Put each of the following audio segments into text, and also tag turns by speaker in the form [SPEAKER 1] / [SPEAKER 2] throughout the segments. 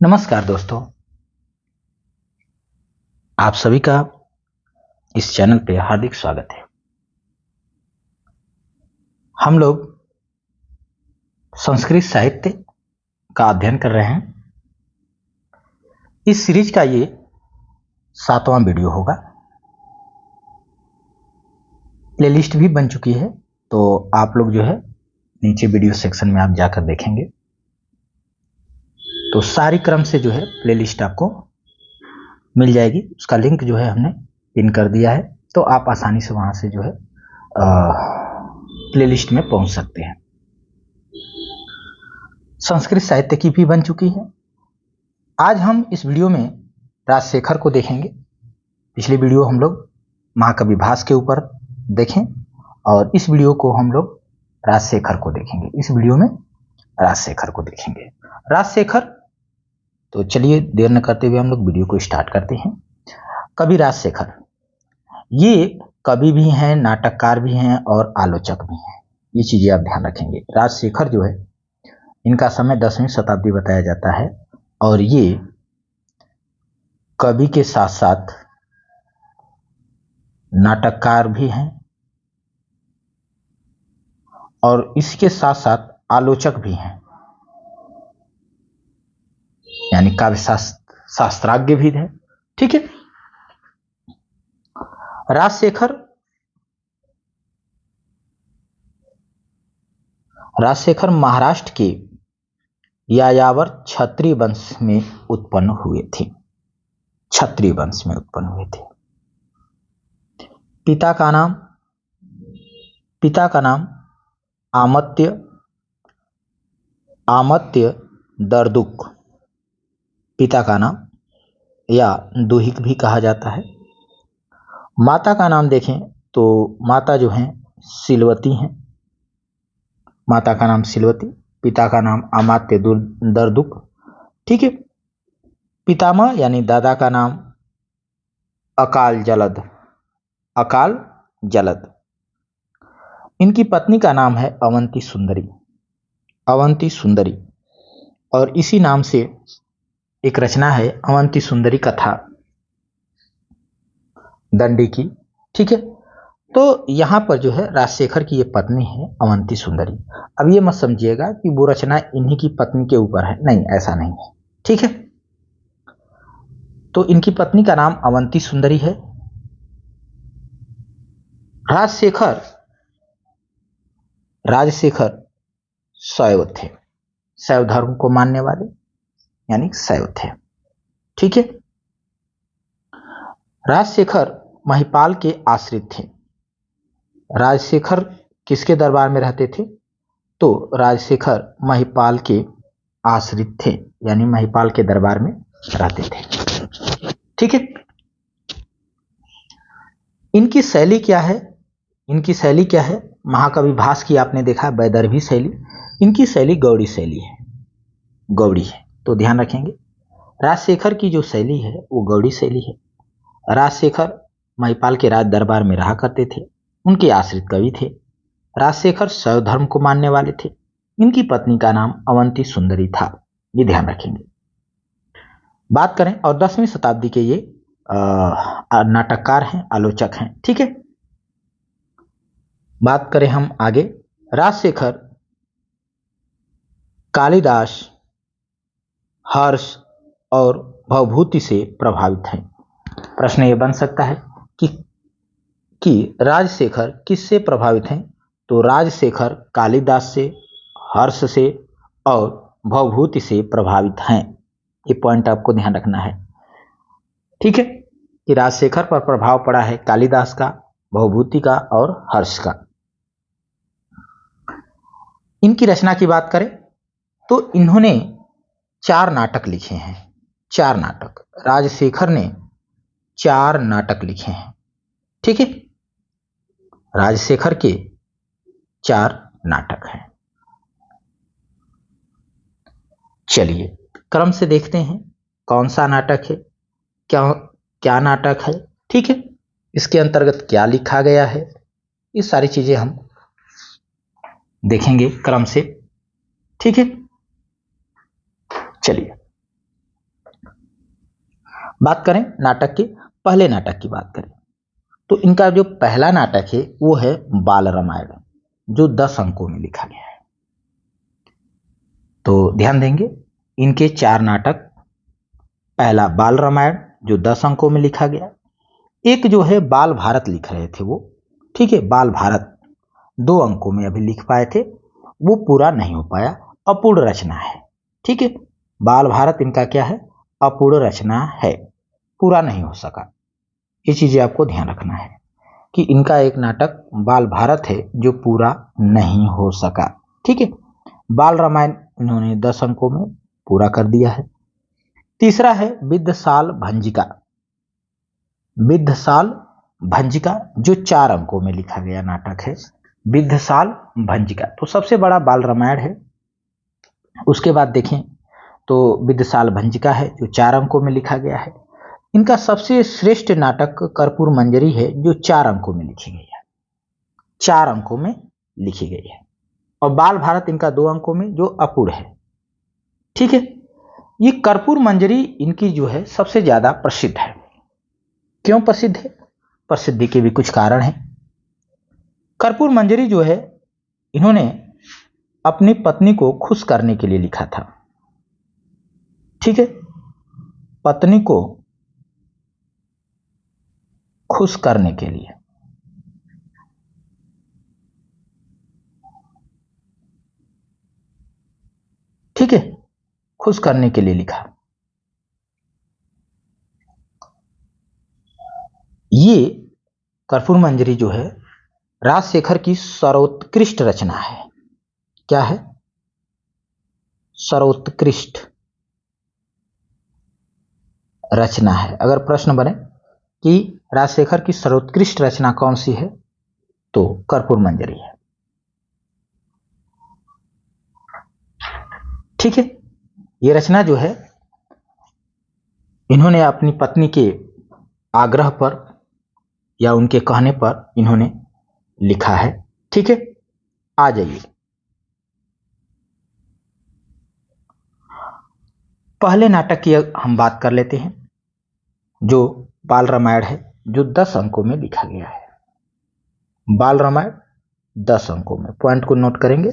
[SPEAKER 1] नमस्कार दोस्तों, आप सभी का इस चैनल पे हार्दिक स्वागत है। हम लोग संस्कृत साहित्य का अध्ययन कर रहे हैं। इस सीरीज का ये 7वां वीडियो होगा। प्लेलिस्ट भी बन चुकी है, तो आप लोग जो है नीचे वीडियो सेक्शन में आप जाकर देखेंगे तो सारी क्रम से जो है प्लेलिस्ट आपको मिल जाएगी। उसका लिंक जो है हमने पिन कर दिया है, तो आप आसानी से वहां से जो है प्लेलिस्ट में पहुंच सकते हैं। संस्कृत साहित्य की भी बन चुकी है। आज हम इस वीडियो में राजशेखर को देखेंगे। पिछली वीडियो हम लोग महाकवि भास के ऊपर देखें और इस वीडियो को हम लोग राजशेखर को देखेंगे। इस वीडियो में राजशेखर को देखेंगे। राजशेखर, तो चलिए देर न करते हुए हम लोग वीडियो को स्टार्ट करते हैं। कवि राजशेखर ये कवि भी हैं, नाटककार भी हैं और आलोचक भी हैं। ये चीजें आप ध्यान रखेंगे। राजशेखर जो है, इनका समय 10वीं शताब्दी बताया जाता है और ये कवि के साथ साथ नाटककार भी हैं और इसके साथ साथ आलोचक भी हैं, यानी काव्य शास्त्राज्ञ भी हैं। ठीक है। राजशेखर महाराष्ट्र के यायावर क्षत्रिय वंश में उत्पन्न हुए थे। क्षत्रिय वंश में उत्पन्न हुए थे। पिता का नाम आमत्य दर्दुक, पिता का नाम, या दुहिक भी कहा जाता है। माता का नाम देखें तो माता जो हैं सिलवती हैं। माता का नाम सिलवती, पिता का नाम अमात्य दर्दुक। ठीक है। पितामह यानी दादा का नाम अकाल जलद। इनकी पत्नी का नाम है अवंती सुंदरी। और इसी नाम से एक रचना है अवंती सुंदरी कथा दंडी की। ठीक है। तो यहां पर जो है राजशेखर की ये पत्नी है अवंती सुंदरी। अब ये मत समझिएगा कि वो रचना इन्हीं की पत्नी के ऊपर है, नहीं, ऐसा नहीं है। ठीक है। तो इनकी पत्नी का नाम अवंती सुंदरी है। राजशेखर शैव थे, शैव धर्म को मानने वाले, यानी शैव थे। ठीक है। राजशेखर महिपाल के आश्रित थे। राजशेखर किसके दरबार में रहते थे? तो राजशेखर महिपाल के आश्रित थे, यानी महिपाल के दरबार में रहते थे। ठीक है। इनकी शैली क्या है? महाकवि भास की आपने देखा वैदर्भी शैली। इनकी शैली गौड़ी है। तो ध्यान रखेंगे, राजशेखर की जो शैली है वो गौड़ी शैली है। राजशेखर महिपाल के राज दरबार में रहा करते थे, उनके आश्रित कवि थे। राजशेखर शैव धर्म को मानने वाले थे। इनकी पत्नी का नाम अवंती सुंदरी था। ये ध्यान रखेंगे। बात करें, और 10वीं शताब्दी के ये नाटककार हैं, आलोचक हैं। ठीक है। बात करें हम आगे, राजशेखर कालिदास, हर्ष और भवभूति से प्रभावित हैं। प्रश्न ये बन सकता है कि राजशेखर किससे प्रभावित हैं? तो राजशेखर कालिदास से, हर्ष से और भवभूति से प्रभावित हैं। ये पॉइंट आपको ध्यान रखना है। ठीक है, कि राजशेखर पर प्रभाव पड़ा है कालिदास का, भवभूति का और हर्ष का। इनकी रचना की बात करें तो इन्होंने 4 नाटक लिखे हैं। 4 नाटक, राजशेखर ने 4 नाटक लिखे हैं। ठीक है। राजशेखर के 4 नाटक हैं। चलिए क्रम से देखते हैं कौन सा नाटक है, क्या नाटक है। ठीक है। इसके अंतर्गत क्या लिखा गया है, ये सारी चीजें हम देखेंगे क्रम से। ठीक है। चलिए बात करें नाटक के पहले नाटक की बात करें तो इनका जो पहला नाटक है वो है बाल रामायण, जो 10 अंकों में लिखा गया है। तो ध्यान देंगे इनके 4 नाटक, पहला बाल रामायण जो 10 अंकों में लिखा गया, एक जो है बाल भारत लिख रहे थे वो, ठीक है, बाल भारत 2 अंकों में अभी लिख पाए थे, वो पूरा नहीं हो पाया, अपूर्ण रचना है, ठीक है। बाल भारत इनका क्या है, अपूर्ण रचना है, पूरा नहीं हो सका। ये चीजें आपको ध्यान रखना है कि इनका एक नाटक बाल भारत है जो पूरा नहीं हो सका, ठीक है। बाल रामायण इन्होंने 10 अंकों में पूरा कर दिया है। तीसरा है विद्धशाल भंजिका, विद्धशाल भंजिका जो 4 अंकों में लिखा गया नाटक है, विद्धशाल भंजिका। तो सबसे बड़ा बाल रामायण है, उसके बाद देखें तो विद्धशाल भंजिका है जो 4 अंकों में लिखा गया है। इनका सबसे श्रेष्ठ नाटक कर्पूर मंजरी है जो 4 अंकों में लिखी गई है, 4 अंकों में लिखी गई है। और बाल भारत इनका 2 अंकों में जो अपूर्ण है, ठीक है। ये कर्पूर मंजरी इनकी जो है सबसे ज्यादा प्रसिद्ध है। क्यों प्रसिद्ध है? प्रसिद्धि के भी कुछ कारण हैं। कर्पूर मंजरी जो है इन्होंने अपनी पत्नी को खुश करने के लिए लिखा था, ठीक है, पत्नी को खुश करने के लिए, ठीक है, खुश करने के लिए लिखा। ये कर्पूर मंजरी जो है राजशेखर की सर्वोत्कृष्ट रचना है। क्या है? सर्वोत्कृष्ट रचना है। अगर प्रश्न बने कि राजशेखर की सर्वोत्कृष्ट रचना कौन सी है तो कर्पूर मंजरी है, ठीक है। ये रचना जो है इन्होंने अपनी पत्नी के आग्रह पर या उनके कहने पर इन्होंने लिखा है, ठीक है। आ जाइए पहले नाटक की हम बात कर लेते हैं जो बाल रामायण है जो 10 अंकों में लिखा गया है। बाल रामायण 10 अंकों में, पॉइंट को नोट करेंगे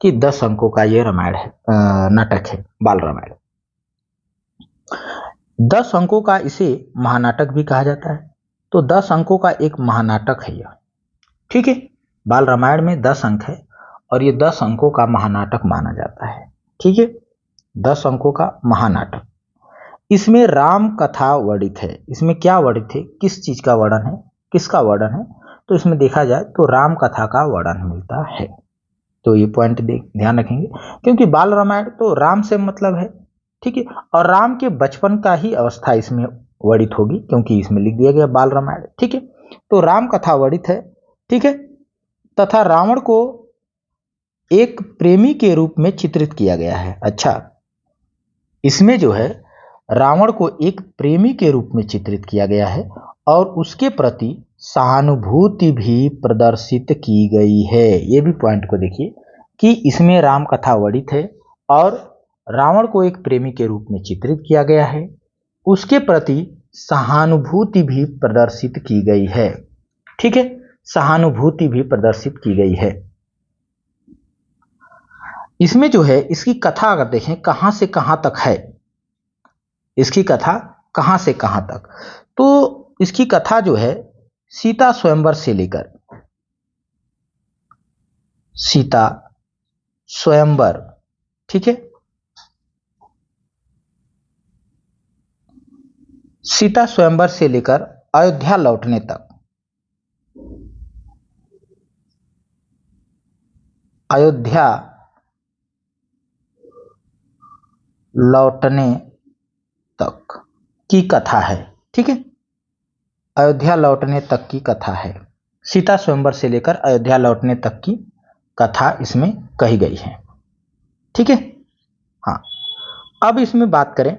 [SPEAKER 1] कि 10 अंकों का यह रामायण है, नाटक है बाल रामायण। 10 अंकों का इसे महानाटक भी कहा जाता है। तो 10 अंकों का एक महानाटक है यह, ठीक है। बाल रामायण में 10 अंक है और ये 10 अंकों का महानाटक माना जाता है, ठीक है। 10 अंकों का महानाटक, इसमें राम कथा वर्णित है। इसमें क्या वर्णित है, किस चीज का वर्णन है, किसका वर्णन है? तो इसमें देखा जाए तो राम कथा का वर्णन मिलता है। तो ये पॉइंट ध्यान रखेंगे क्योंकि बाल रामायण तो राम से मतलब है, ठीक है। और राम के बचपन का ही अवस्था इसमें वर्णित होगी क्योंकि इसमें लिख दिया गया बाल रामायण, ठीक है। तो राम कथा वर्णित है, ठीक है। तथा रावण को एक प्रेमी के रूप में चित्रित किया गया है। अच्छा, इसमें जो है रावण को एक प्रेमी के रूप में चित्रित किया गया है और उसके प्रति सहानुभूति भी प्रदर्शित की गई है। ये भी पॉइंट को देखिए कि इसमें राम कथा वर्णित है और रावण को एक प्रेमी के रूप में चित्रित किया गया है, उसके प्रति सहानुभूति भी प्रदर्शित की गई है, ठीक है। सहानुभूति भी प्रदर्शित की गई है। इसमें जो है इसकी कथा अगर देखें कहां से कहां तक है, इसकी कथा कहां से कहां तक, तो इसकी कथा जो है सीता स्वयंवर से लेकर, सीता स्वयंवर, ठीक है, सीता स्वयंवर से लेकर अयोध्या लौटने तक, अयोध्या लौटने तक की कथा है, ठीक है। अयोध्या लौटने तक की कथा है, सीता स्वयंवर से लेकर अयोध्या लौटने तक की कथा इसमें कही गई है, ठीक है। हाँ, अब इसमें बात करें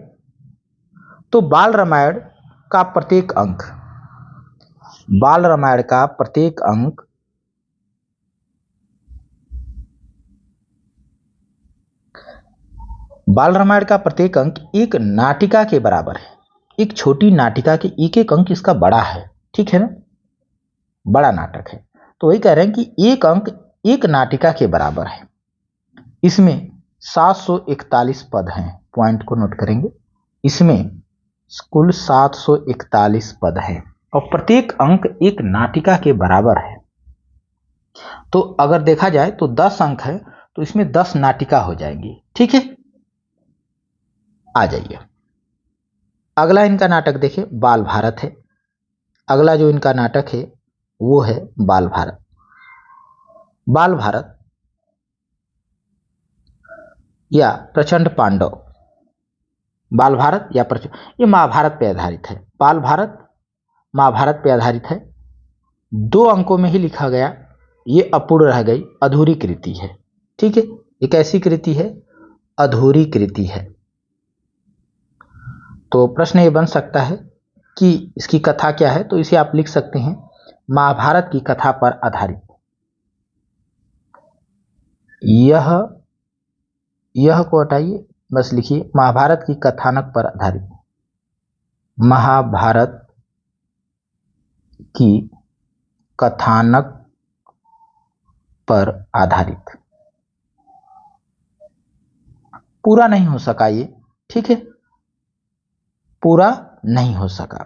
[SPEAKER 1] तो बाल रामायण का प्रत्येक अंक, बाल रामायण का प्रत्येक अंक बाल रामायण का प्रत्येक अंक एक नाटिका के बराबर है, एक छोटी नाटिका के एक एक अंक इसका बड़ा है, ठीक है ना, बड़ा नाटक है। तो वही कह रहे हैं कि एक अंक एक नाटिका के बराबर है। इसमें 741 पद हैं, पॉइंट को नोट करेंगे। इसमें कुल 741 पद हैं और प्रत्येक अंक एक नाटिका के बराबर है। तो अगर देखा जाए तो 10 अंक है तो इसमें 10 नाटिका हो जाएंगी, ठीक है। आ जाइए, अगला इनका नाटक देखिए, बाल भारत है। अगला जो इनका नाटक है वो है बाल भारत। बाल भारत या प्रचंड पांडव, बाल भारत या प्रचंड, ये महाभारत पे आधारित है। बाल भारत महाभारत पे आधारित है। 2 अंकों में ही लिखा गया, ये अपूर्ण रह गई, अधूरी कृति है, ठीक है। ये कैसी कृति है? अधूरी कृति है। तो प्रश्न ये बन सकता है कि इसकी कथा क्या है, तो इसे आप लिख सकते हैं महाभारत की कथा पर आधारित। यह को हटाइए, बस लिखिए महाभारत की कथानक पर आधारित। महाभारत की कथानक पर आधारित। पूरा नहीं हो सका ये, ठीक है, पूरा नहीं हो सका।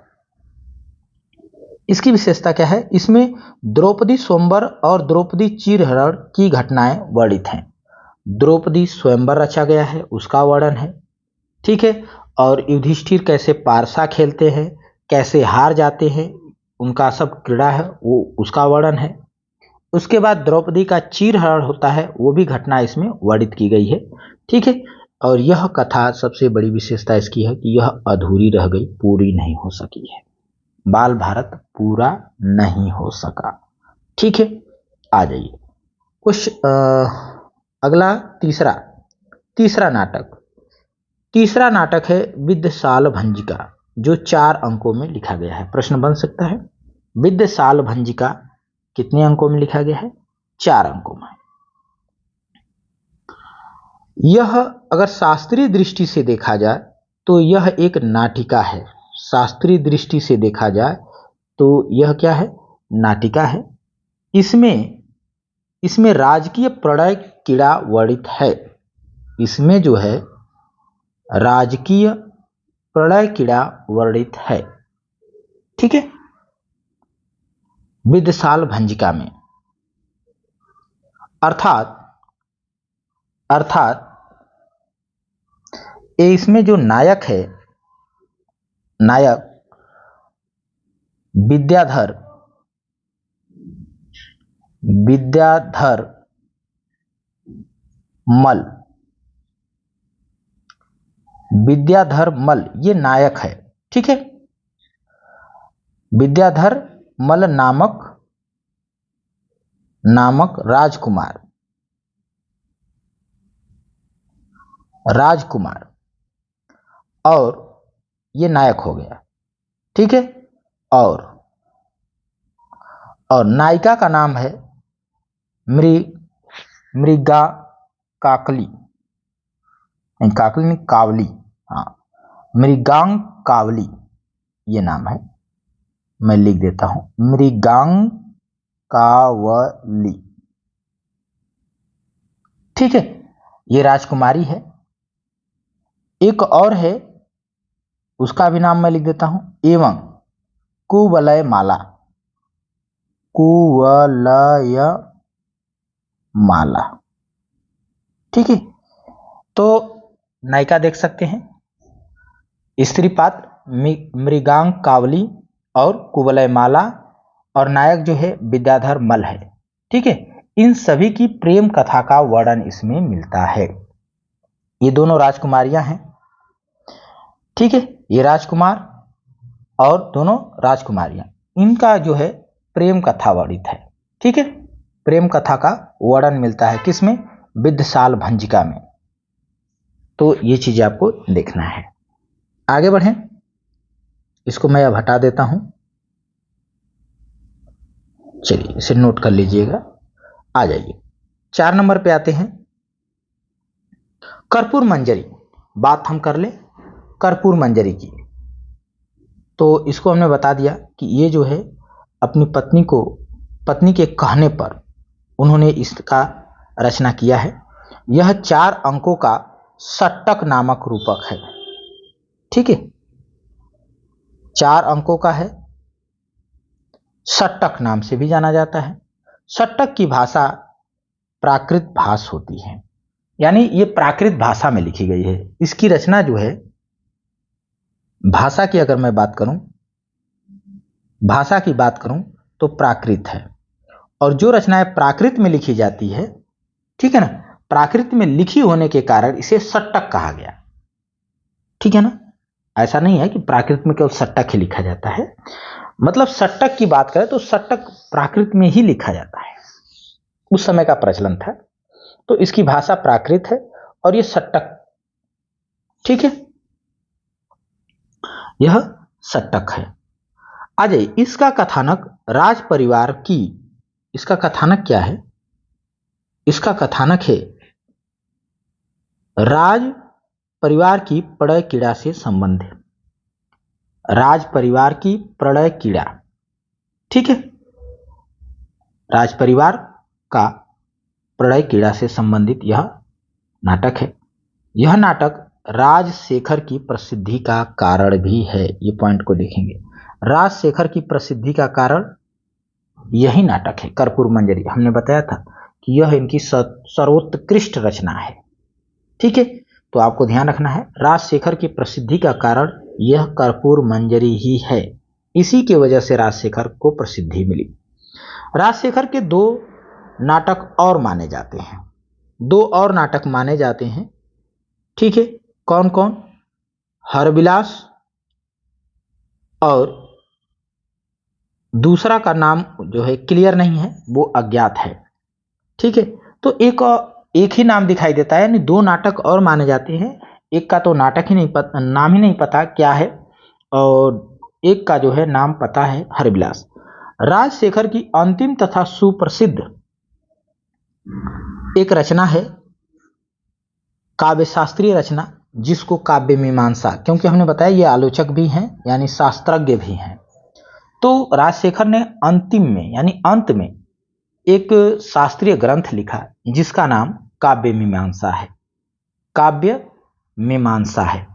[SPEAKER 1] इसकी विशेषता क्या है? इसमें द्रौपदी स्वयंवर और द्रौपदी चीरहरण की घटनाएं वर्णित हैं। द्रौपदी स्वयंवर रचा गया है, उसका वर्णन है, ठीक है। और युधिष्ठिर कैसे पारसा खेलते हैं, कैसे हार जाते हैं, उनका सब क्रीड़ा है वो, उसका वर्णन है। उसके बाद द्रौपदी का चीरहरण होता है, वो भी घटना इसमें वर्णित की गई है, ठीक है। और यह कथा सबसे बड़ी विशेषता इसकी है कि यह अधूरी रह गई, पूरी नहीं हो सकी है। बाल भारत पूरा नहीं हो सका, ठीक है। आ जाइए कुछ अगला तीसरा नाटक है विद्यशाल भंजिका, जो 4 अंकों में लिखा गया है। प्रश्न बन सकता है विद्यशाल भंजिका कितने अंकों में लिखा गया है? 4 अंकों में। यह अगर शास्त्रीय दृष्टि से देखा जाए तो यह एक नाटिका है। शास्त्रीय दृष्टि से देखा जाए तो यह क्या है? नाटिका है। इसमें राजकीय प्रणय क्रीड़ा वर्णित है। इसमें जो है राजकीय प्रणय क्रीड़ा वर्णित है, ठीक है, विद्यशाल भंजिका में। अर्थात इसमें जो नायक है, नायक विद्याधर मल ये नायक है, ठीक है। विद्याधर मल नामक राजकुमार और ये नायक हो गया, ठीक है। और नायिका का नाम है मृगा काकली, नहीं काकली नहीं, कावली, हाँ, मृगांग कावली ये नाम है। मैं लिख देता हूं, मृगांग कावली, ठीक है। ये राजकुमारी है। एक और है, उसका भी नाम मैं लिख देता हूं, एवं कुवलय माला, ठीक है। तो नायिका देख सकते हैं, स्त्री पात्र मृगांग कावली और कुवलय माला, और नायक जो है विद्याधर मल है, ठीक है। इन सभी की प्रेम कथा का वर्णन इसमें मिलता है। ये दोनों राजकुमारियां हैं, ठीक है, ये राजकुमार और दोनों राजकुमारियां, इनका जो है प्रेम कथा वर्णित है, ठीक है। प्रेम कथा का वर्णन मिलता है किसमें? विद्यशाल भंजिका में। तो ये चीजें आपको देखना है। आगे बढ़ें, इसको मैं अब हटा देता हूं, चलिए इसे नोट कर लीजिएगा। आ जाइए 4 नंबर पे आते हैं, कर्पूर मंजरी। बात हम कर ले कर्पूर मंजरी की। तो इसको हमने बता दिया कि ये जो है अपनी पत्नी के कहने पर उन्होंने इसका रचना किया है। यह 4 अंकों का षट्टक नामक रूपक है। ठीक है, 4 अंकों का है, षट्टक नाम से भी जाना जाता है। षट्टक की भाषा प्राकृत भाषा होती है, यानी ये प्राकृत भाषा में लिखी गई है। इसकी रचना जो है, भाषा की अगर मैं बात करूं, भाषा की बात करूं तो प्राकृत है। और जो रचनाएं प्राकृत में लिखी जाती है, ठीक है ना, प्राकृत में लिखी होने के कारण इसे षट्टक कहा गया। ठीक है ना, ऐसा नहीं है कि प्राकृत में केवल षट्टक ही लिखा जाता है, मतलब षट्टक की बात करें तो षट्टक प्राकृत में ही लिखा जाता है, उस समय का प्रचलन था। तो इसकी भाषा प्राकृत है और ये षट्टक, ठीक है, यह षट्टक है। आ जाइए, इसका कथानक राज परिवार की, इसका कथानक क्या है? इसका कथानक है राज परिवार की प्रणय कीड़ा से संबंध है। राज परिवार की प्रणय कीड़ा, ठीक है, राज परिवार का प्रणय कीड़ा से संबंधित यह नाटक है। यह नाटक राजशेखर की प्रसिद्धि का कारण भी है। ये पॉइंट को देखेंगे, राजशेखर की प्रसिद्धि का कारण यही नाटक है, कर्पूर मंजरी। हमने बताया था कि यह इनकी सर्वोत्कृष्ट रचना है। ठीक है, तो आपको ध्यान रखना है, राजशेखर की प्रसिद्धि का कारण यह कर्पूर मंजरी ही है। इसी की वजह से राजशेखर को प्रसिद्धि मिली। राजशेखर के 2 नाटक और माने जाते हैं, 2 और नाटक माने जाते हैं। ठीक है, कौन कौन? हरविलास और दूसरा का नाम जो है क्लियर नहीं है, वो अज्ञात है। ठीक है, तो एक ही नाम दिखाई देता है, यानी 2 नाटक और माने जाते हैं। एक का तो नाटक ही नहीं पता, नाम ही नहीं पता क्या है, और एक का जो है नाम पता है, हरविलास। राजशेखर की अंतिम तथा सुप्रसिद्ध एक रचना है, काव्य शास्त्रीय रचना, जिसको काव्य मीमांसा, क्योंकि हमने बताया ये आलोचक भी हैं, यानी शास्त्रज्ञ भी हैं। तो राजशेखर ने अंतिम में, यानी अंत में, एक शास्त्रीय ग्रंथ लिखा जिसका नाम काव्य मीमांसा है। काव्य मीमांसा है।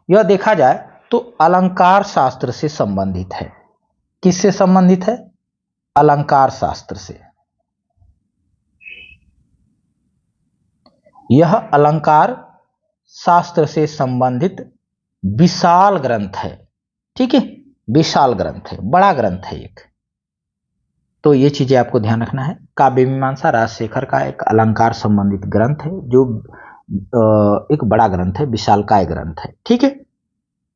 [SPEAKER 1] यह देखा जाए तो अलंकार शास्त्र से संबंधित है। किससे संबंधित है? अलंकार शास्त्र से। यह अलंकार शास्त्र से संबंधित विशाल ग्रंथ है। ठीक है, विशाल ग्रंथ है, बड़ा ग्रंथ है एक। तो ये चीजें आपको ध्यान रखना है। काव्य मीमांसा राजशेखर का एक अलंकार संबंधित ग्रंथ है, जो एक बड़ा ग्रंथ है, विशालकाय ग्रंथ है। ठीक है,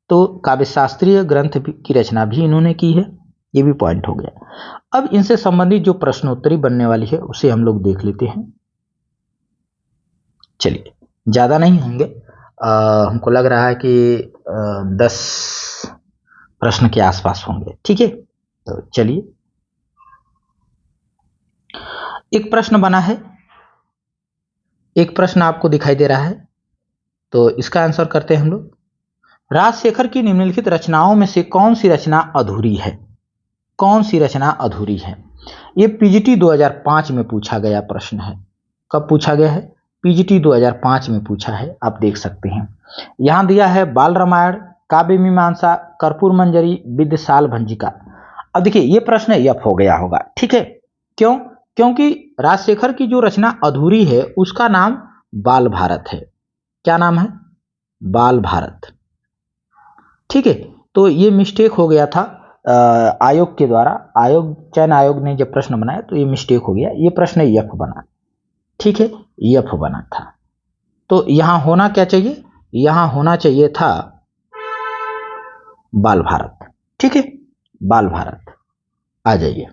[SPEAKER 1] तो काव्य शास्त्रीय ग्रंथ की रचना भी इन्होंने की है। ये भी पॉइंट हो गया। अब इनसे संबंधित जो प्रश्नोत्तरी बनने वाली है उसे हम लोग देख लेते हैं। चलिए, ज्यादा नहीं होंगे, हमको लग रहा है कि 10 प्रश्न के आसपास होंगे। ठीक है, तो चलिए, एक प्रश्न बना है, एक प्रश्न आपको दिखाई दे रहा है, तो इसका आंसर करते हैं हम लोग। राजशेखर की निम्नलिखित रचनाओं में से कौन सी रचना अधूरी है? कौन सी रचना अधूरी है? यह पीजीटी 2005 में पूछा गया प्रश्न है। कब पूछा गया है? पीजीटी 2005 में पूछा है, आप देख सकते हैं। यहां दिया है बाल रामायण, काव्य मीमांसा, कर्पूर मंजरी, विद्यशाल भंजिका। अब देखिए, यह प्रश्न यफ हो गया होगा। ठीक है, क्यों? क्योंकि राजशेखर की जो रचना अधूरी है उसका नाम बाल भारत है। क्या नाम है? बाल भारत। ठीक है, तो ये मिस्टेक हो गया था आयोग के द्वारा। चयन आयोग ने जब प्रश्न बनाया तो ये मिस्टेक हो गया, ये प्रश्न यफ बना। ठीक है, यफ बना था। तो यहां होना क्या चाहिए? यहां होना चाहिए था बाल भारत। ठीक है, बाल भारत। आ जाइए,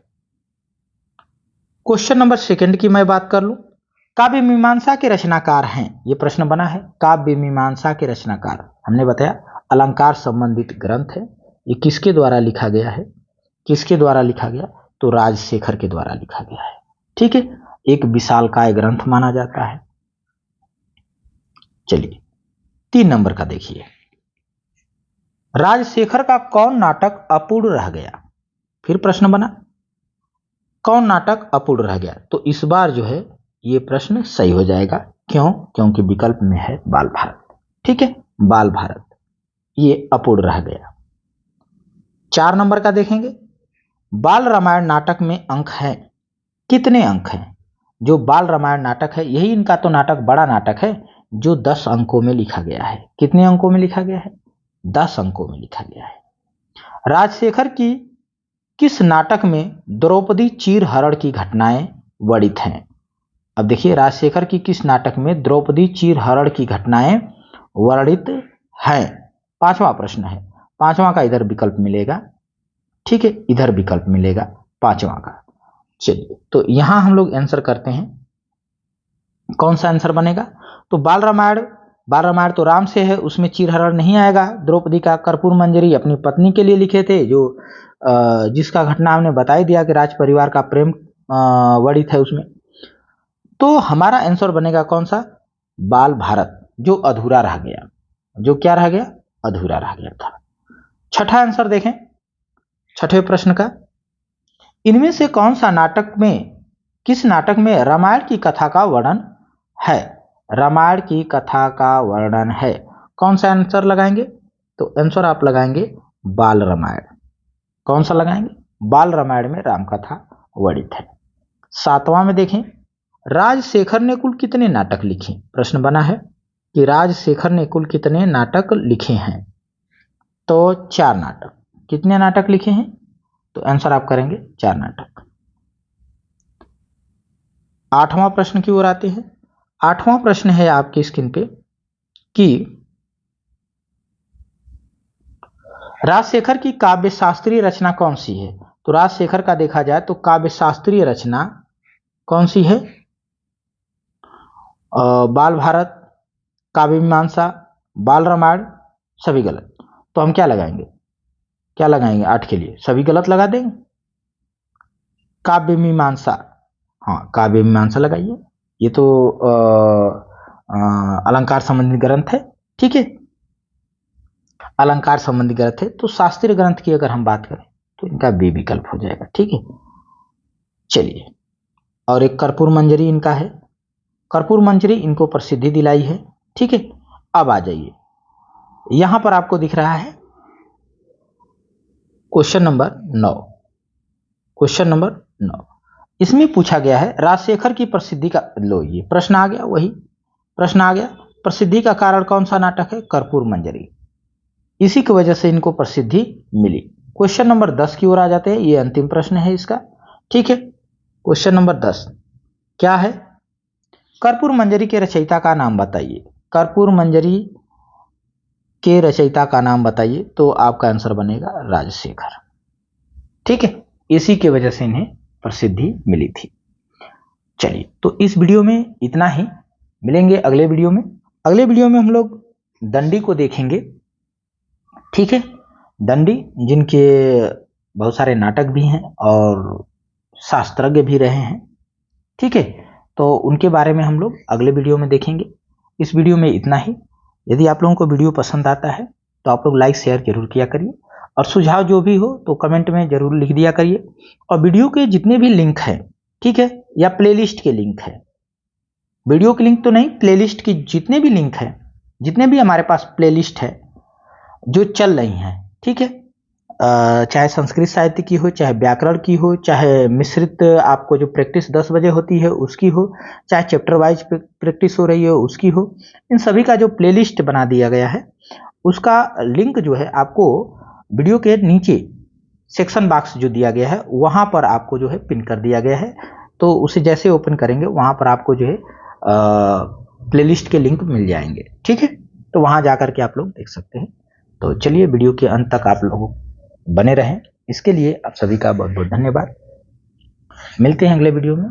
[SPEAKER 1] क्वेश्चन नंबर 2 की मैं बात कर लूं। काव्य मीमांसा के रचनाकार हैं, ये प्रश्न बना है। काव्य मीमांसा के रचनाकार, हमने बताया अलंकार संबंधित ग्रंथ है। ये किसके द्वारा लिखा गया है? किसके द्वारा लिखा गया? तो राजशेखर के द्वारा लिखा गया है। ठीक है, एक विशालकाय ग्रंथ माना जाता है। चलिए, 3 नंबर का देखिए। राजशेखर का कौन नाटक अपूर्ण रह गया? फिर प्रश्न बना, कौन नाटक अपूर्ण रह गया? तो इस बार जो है ये प्रश्न सही हो जाएगा। क्यों? क्योंकि विकल्प में है बाल भारत। ठीक है, बाल भारत ये अपूर्ण रह गया। 4 नंबर का देखेंगे, बाल रामायण नाटक में अंक हैं, कितने अंक हैं? जो बाल रामायण नाटक है, यही इनका तो नाटक बड़ा नाटक है जो 10 अंकों में लिखा गया है। कितने अंकों में लिखा गया है? 10 अंकों में लिखा गया है। राजशेखर की किस नाटक में द्रौपदी चीरहरण की घटनाएं वर्णित हैं? अब देखिए, राजशेखर की किस नाटक में द्रौपदी चीरहरण की घटनाएं वर्णित हैं? 5वां प्रश्न है। 5वां का इधर विकल्प मिलेगा। ठीक है, इधर विकल्प मिलेगा 5वां का। चलिए, तो यहां हम लोग आंसर करते हैं। कौन सा आंसर बनेगा? तो बाल रामायण तो राम से है, उसमें चीरहरण नहीं आएगा। द्रौपदी का कर्पूर मंजरी अपनी पत्नी के लिए लिखे थे, जो जिसका घटना हमने बता ही दिया कि राज परिवार का प्रेम वर्णित है उसमें। तो हमारा आंसर बनेगा कौन सा? बाल भारत, जो अधूरा रह गया। जो क्या रह गया? अधूरा रह गया था। छठा आंसर देखें, छठे प्रश्न का, इनमें से कौन सा नाटक में, किस नाटक में रामायण की कथा का वर्णन है? रामायण की कथा का वर्णन है। कौन सा आंसर लगाएंगे? तो आंसर आप लगाएंगे बाल रामायण। कौन सा लगाएंगे? बाल रामायण में राम कथा वर्णित है। 7वां में देखें, राजशेखर ने कुल कितने नाटक लिखे? प्रश्न बना है कि राजशेखर ने कुल कितने नाटक लिखे हैं? तो 4 नाटक। कितने नाटक लिखे हैं? तो आंसर आप करेंगे 4 नाटक। 8वां प्रश्न की ओर आते हैं। 8वां प्रश्न है आपकी स्क्रीन पे कि राजशेखर की काव्य शास्त्रीय रचना कौन सी है? तो राजशेखर का देखा जाए तो काव्य शास्त्रीय रचना कौन सी है? बाल भारत, काव्य मीमांसा, बाल रामायण, सभी गलत। तो हम क्या लगाएंगे? क्या लगाएंगे 8 के लिए? सभी गलत लगा देंगे। काव्य मीमांसा, हाँ काव्य मीमांसा लगाइए। ये तो अलंकार संबंधी ग्रंथ है। ठीक है, अलंकार संबंधी ग्रंथ है। तो शास्त्रीय ग्रंथ की अगर हम बात करें तो इनका बी विकल्प हो जाएगा। ठीक है, चलिए, और एक कर्पूर मंजरी इनका है। कर्पूर मंजरी इनको प्रसिद्धि दिलाई है। ठीक है, अब आ जाइए, यहां पर आपको दिख रहा है क्वेश्चन नंबर 9। क्वेश्चन नंबर 9, इसमें पूछा गया है राजशेखर की प्रसिद्धि का, लो ये प्रश्न आ गया, वही प्रश्न आ गया, प्रसिद्धि का कारण कौन सा नाटक है? कर्पूर मंजरी। इसी की वजह से इनको प्रसिद्धि मिली। क्वेश्चन नंबर 10 की ओर आ जाते हैं, ये अंतिम प्रश्न है इसका। ठीक है, क्वेश्चन नंबर 10 क्या है? कर्पूर मंजरी के रचयिता का नाम बताइए। कर्पूर मंजरी के रचयिता का नाम बताइए। तो आपका आंसर बनेगा राजशेखर। ठीक है, इसी की वजह से इन्हें प्रसिद्धि मिली थी। चलिए, तो इस वीडियो में इतना ही, मिलेंगे अगले वीडियो में। अगले वीडियो में हम लोग दंडी को देखेंगे। ठीक है, दंडी जिनके बहुत सारे नाटक भी हैं और शास्त्रज्ञ भी रहे हैं। ठीक है, तो उनके बारे में हम लोग अगले वीडियो में देखेंगे। इस वीडियो में इतना ही। यदि आप लोगों को वीडियो पसंद आता है तो आप लोग लाइक शेयर जरूर किया करिए, और सुझाव जो भी हो तो कमेंट में जरूर लिख दिया करिए। और वीडियो के जितने भी लिंक हैं, ठीक है, या प्लेलिस्ट के लिंक है, वीडियो के लिंक तो नहीं, प्लेलिस्ट की जितने भी लिंक हैं, जितने भी हमारे पास प्लेलिस्ट है जो चल रही हैं, ठीक है, चाहे संस्कृत साहित्य की हो, चाहे व्याकरण की हो, चाहे मिश्रित आपको जो प्रैक्टिस 10 बजे होती है उसकी हो, चाहे चैप्टर वाइज प्रैक्टिस हो रही हो उसकी हो, इन सभी का जो प्लेलिस्ट बना दिया गया है उसका लिंक जो है आपको वीडियो के नीचे सेक्शन बॉक्स जो दिया गया है वहां पर आपको जो है पिन कर दिया गया है। तो उसे जैसे ओपन करेंगे वहां पर आपको जो है प्लेलिस्ट के लिंक मिल जाएंगे। ठीक है, तो वहां जाकर के आप लोग देख सकते हैं। तो चलिए, वीडियो के अंत तक आप लोग बने रहें, इसके लिए आप सभी का बहुत बहुत धन्यवाद। मिलते हैं अगले वीडियो में।